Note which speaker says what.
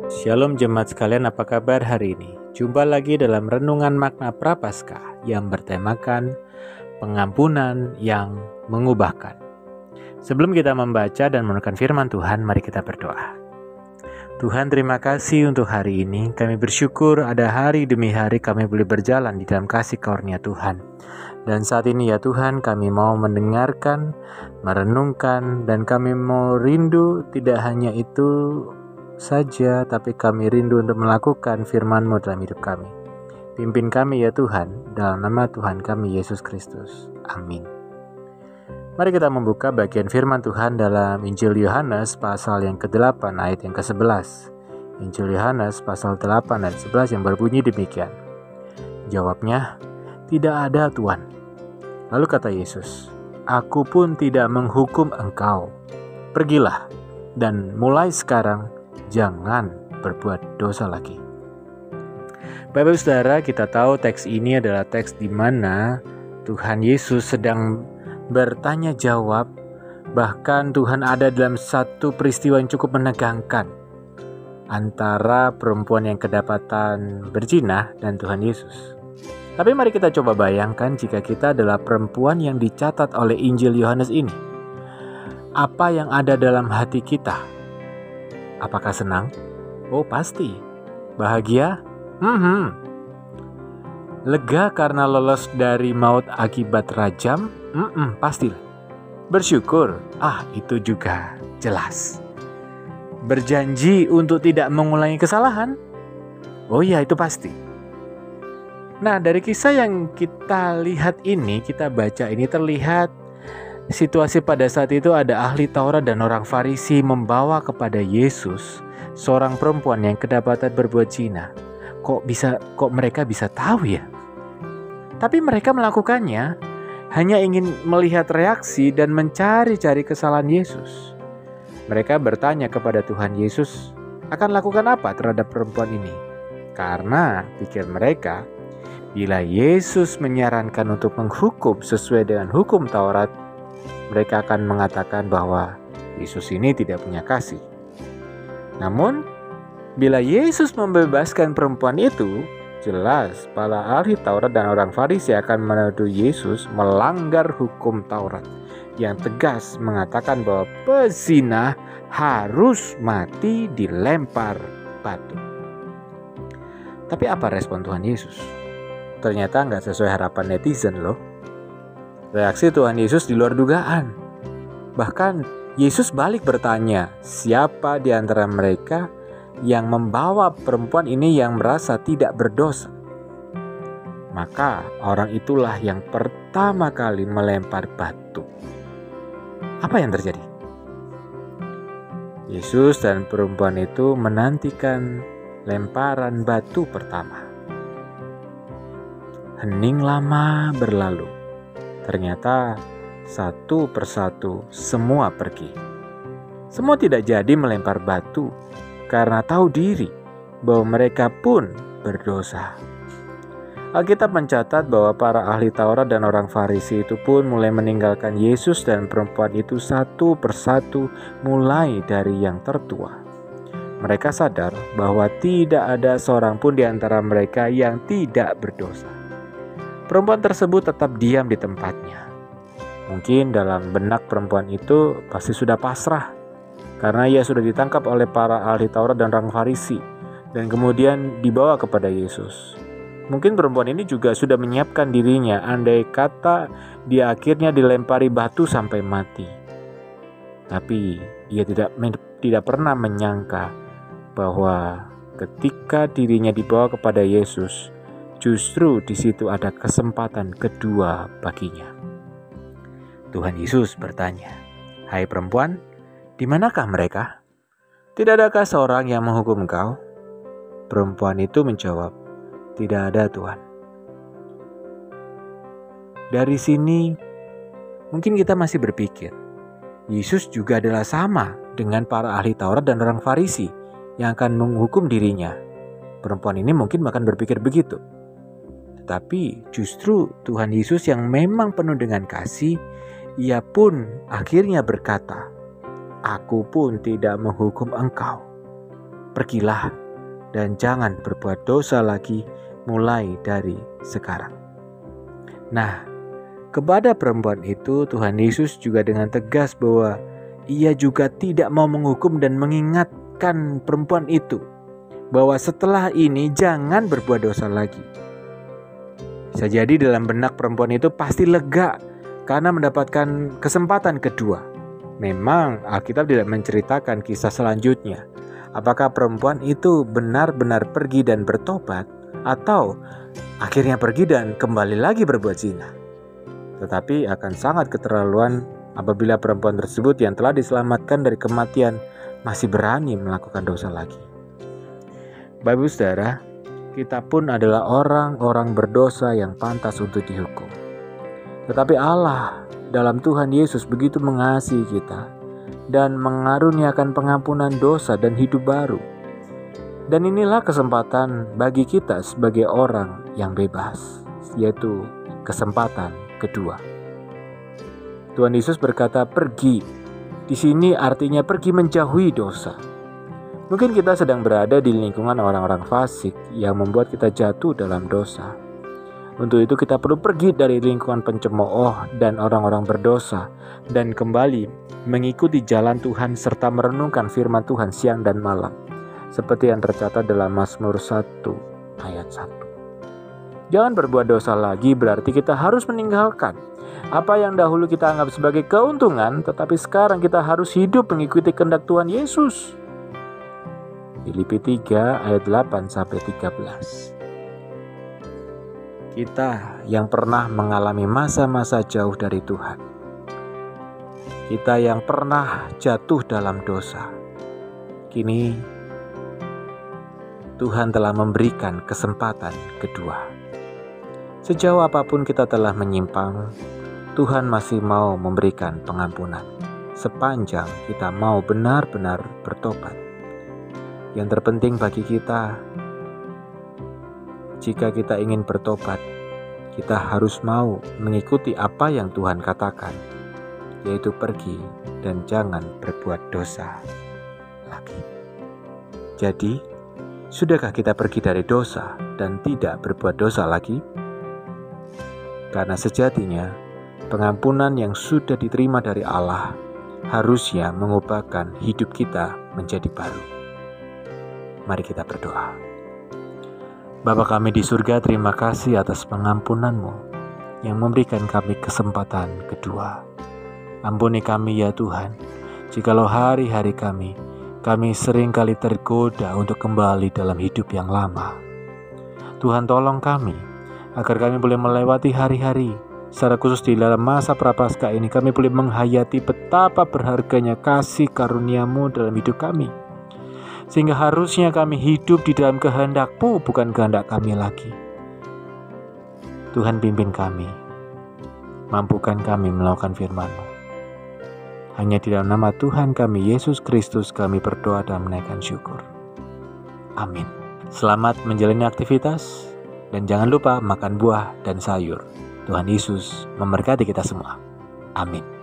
Speaker 1: Shalom jemaat sekalian, apa kabar hari ini? Jumpa lagi dalam renungan makna Prapaskah yang bertemakan pengampunan yang mengubahkan. Sebelum kita membaca dan menemukan firman Tuhan, mari kita berdoa. Tuhan, terima kasih untuk hari ini. Kami bersyukur ada hari demi hari kami boleh berjalan di dalam kasih karunia Tuhan. Dan saat ini ya Tuhan, kami mau mendengarkan, merenungkan, dan kami mau rindu tidak hanya itu saja, tapi kami rindu untuk melakukan firman-Mu dalam hidup kami. Pimpin kami ya Tuhan, dalam nama Tuhan kami Yesus Kristus. Amin. Mari kita membuka bagian firman Tuhan dalam Injil Yohanes pasal yang ke-8 ayat yang ke-11. Injil Yohanes pasal 8 ayat 11 yang berbunyi demikian. Jawabnya, "Tidak ada Tuan." Lalu kata Yesus, "Aku pun tidak menghukum engkau. Pergilah dan mulai sekarang jangan berbuat dosa lagi." Bapak Saudara, kita tahu teks ini adalah teks di mana Tuhan Yesus sedang bertanya jawab. Bahkan Tuhan ada dalam satu peristiwa yang cukup menegangkan antara perempuan yang kedapatan berzina dan Tuhan Yesus. Tapi mari kita coba bayangkan jika kita adalah perempuan yang dicatat oleh Injil Yohanes ini. Apa yang ada dalam hati kita? Apakah senang? Oh pasti. Bahagia? Lega karena lolos dari maut akibat rajam? Pastilah. Bersyukur? Itu juga jelas. Berjanji untuk tidak mengulangi kesalahan? Oh iya, itu pasti. Nah, dari kisah yang kita lihat ini, kita baca ini terlihat situasi pada saat itu ada ahli Taurat dan orang Farisi membawa kepada Yesus seorang perempuan yang kedapatan berbuat zina. Kok mereka bisa tahu ya? Tapi mereka melakukannya hanya ingin melihat reaksi dan mencari-cari kesalahan Yesus. Mereka bertanya kepada Tuhan Yesus akan lakukan apa terhadap perempuan ini. Karena pikir mereka, bila Yesus menyarankan untuk menghukum sesuai dengan hukum Taurat, mereka akan mengatakan bahwa Yesus ini tidak punya kasih. Namun, bila Yesus membebaskan perempuan itu, jelas para ahli Taurat dan orang Farisi akan menuduh Yesus melanggar hukum Taurat yang tegas mengatakan bahwa pezina harus mati dilempar batu. Tapi apa respon Tuhan Yesus? Ternyata nggak sesuai harapan netizen loh. Reaksi Tuhan Yesus di luar dugaan. Bahkan Yesus balik bertanya, siapa di antara mereka yang membawa perempuan ini yang merasa tidak berdosa? Maka orang itulah yang pertama kali melempar batu. Apa yang terjadi? Yesus dan perempuan itu menantikan lemparan batu pertama. Hening lama berlalu. Ternyata satu persatu semua pergi. Semua tidak jadi melempar batu karena tahu diri bahwa mereka pun berdosa. Alkitab mencatat bahwa para ahli Taurat dan orang Farisi itu pun mulai meninggalkan Yesus dan perempuan itu satu persatu, mulai dari yang tertua. Mereka sadar bahwa tidak ada seorang pun di antara mereka yang tidak berdosa. Perempuan tersebut tetap diam di tempatnya. Mungkin dalam benak perempuan itu pasti sudah pasrah, karena ia sudah ditangkap oleh para ahli Taurat dan orang Farisi, dan kemudian dibawa kepada Yesus. Mungkin perempuan ini juga sudah menyiapkan dirinya, andai kata dia akhirnya dilempari batu sampai mati. Tapi ia tidak pernah menyangka bahwa ketika dirinya dibawa kepada Yesus, justru di situ ada kesempatan kedua baginya. Tuhan Yesus bertanya, "Hai perempuan, di manakah mereka? Tidak adakah seorang yang menghukum engkau?" Perempuan itu menjawab, "Tidak ada Tuhan." Dari sini, mungkin kita masih berpikir, Yesus juga adalah sama dengan para ahli Taurat dan orang Farisi yang akan menghukum dirinya. Perempuan ini mungkin akan berpikir begitu. Tapi justru Tuhan Yesus yang memang penuh dengan kasih, ia pun akhirnya berkata, "Aku pun tidak menghukum engkau. Pergilah dan jangan berbuat dosa lagi mulai dari sekarang. Nah, kepada perempuan itu Tuhan Yesus juga dengan tegas bahwa ia juga tidak mau menghukum dan mengingatkan perempuan itu bahwa setelah ini jangan berbuat dosa lagi. Bisa jadi dalam benak perempuan itu pasti lega karena mendapatkan kesempatan kedua. Memang Alkitab tidak menceritakan kisah selanjutnya. Apakah perempuan itu benar-benar pergi dan bertobat atau akhirnya pergi dan kembali lagi berbuat zina. Tetapi akan sangat keterlaluan apabila perempuan tersebut yang telah diselamatkan dari kematian masih berani melakukan dosa lagi. Bapak Ibu Saudara, kita pun adalah orang-orang berdosa yang pantas untuk dihukum. Tetapi Allah dalam Tuhan Yesus begitu mengasihi kita dan mengaruniakan pengampunan dosa dan hidup baru. Dan inilah kesempatan bagi kita sebagai orang yang bebas, yaitu kesempatan kedua. Tuhan Yesus berkata pergi. Di sini artinya pergi menjauhi dosa. Mungkin kita sedang berada di lingkungan orang-orang fasik yang membuat kita jatuh dalam dosa. Untuk itu kita perlu pergi dari lingkungan pencemooh dan orang-orang berdosa dan kembali mengikuti jalan Tuhan serta merenungkan firman Tuhan siang dan malam. Seperti yang tercatat dalam Mazmur 1 ayat 1. Jangan berbuat dosa lagi berarti kita harus meninggalkan apa yang dahulu kita anggap sebagai keuntungan, tetapi sekarang kita harus hidup mengikuti kehendak Tuhan Yesus. Filipi 3 ayat 8-13. Kita yang pernah mengalami masa-masa jauh dari Tuhan, kita yang pernah jatuh dalam dosa, kini Tuhan telah memberikan kesempatan kedua. Sejauh apapun kita telah menyimpang, Tuhan masih mau memberikan pengampunan sepanjang kita mau benar-benar bertobat. Yang terpenting bagi kita, jika kita ingin bertobat, kita harus mau mengikuti apa yang Tuhan katakan, yaitu pergi dan jangan berbuat dosa lagi. Jadi, sudahkah kita pergi dari dosa dan tidak berbuat dosa lagi? Karena sejatinya, pengampunan yang sudah diterima dari Allah harusnya mengubahkan hidup kita menjadi baru. Mari kita berdoa. Bapa kami di surga, terima kasih atas pengampunan-Mu yang memberikan kami kesempatan kedua. Ampuni kami ya Tuhan, jikalau hari-hari kami seringkali tergoda untuk kembali dalam hidup yang lama. Tuhan tolong kami, agar kami boleh melewati hari-hari, secara khusus di dalam masa prapaskah ini kami boleh menghayati betapa berharganya kasih karunia-Mu dalam hidup kami. Sehingga harusnya kami hidup di dalam kehendak-Mu, bukan kehendak kami lagi. Tuhan pimpin kami, mampukan kami melakukan firman-Mu. Hanya di dalam nama Tuhan kami, Yesus Kristus, kami berdoa dan menaikkan syukur. Amin. Selamat menjalani aktivitas, dan jangan lupa makan buah dan sayur. Tuhan Yesus memberkati kita semua. Amin.